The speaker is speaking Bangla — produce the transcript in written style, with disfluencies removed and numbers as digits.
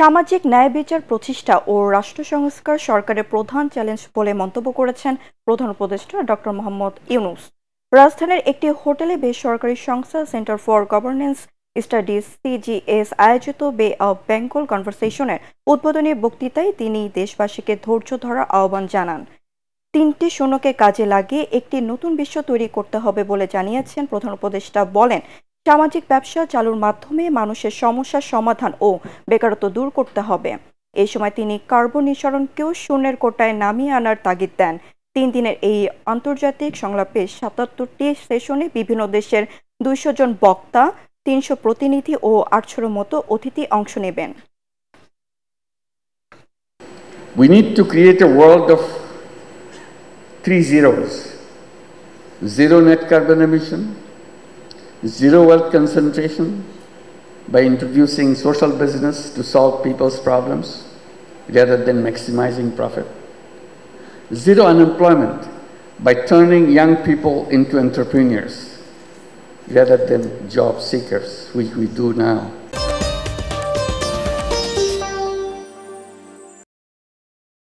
সামাজিক ন্যায় বিচার প্রতিষ্ঠা ও রাষ্ট্র সংস্কার সরকারের প্রধান চ্যালেঞ্জ বলে মন্তব্য করেছেন প্রধান উপদেষ্টা ডক্টর মোহাম্মদ ইউনূস। রাজধানীর একটি হোটেলে বেসরকারি সংস্থা centre for governance studies CGS আয়োজিত বে অব বেঙ্গল কনভারসেশনের উদ্বোধনী বক্তৃতায় তিনি দেশবাসীকে ধৈর্য ধরার আহ্বান জানান। ৩টি শূন্যকে কাজে লাগিয়ে একটি নতুন বিশ্ব তৈরি করতে হবে বলে জানিয়েছেন প্রধান উপদেষ্টা। বলেন, সামাজিক ব্যবসা চালুর মাধ্যমে মানুষের সমস্যার সমাধান ও বেকারত্ব দূর করতে হবে। এই সময় তিনি কার্বন নিঃসরণকেও শূন্যের কোটায় নামিয়ে আনার তাগিদ দেন। ৩ দিনের এই আন্তর্জাতিক সংলাপে ৭৭টি সেশনে বিভিন্ন দেশের ২০০ জন বক্তা, ৩০০ প্রতিনিধি ও ৮০০-র মতো অতিথি অংশ নেবেন। We need to create a world of 3 zeros: zero net carbon emission, zero wealth concentration by introducing social business to solve people's problems rather than maximizing profit, zero unemployment by turning young people into entrepreneurs rather than job seekers, which we do now.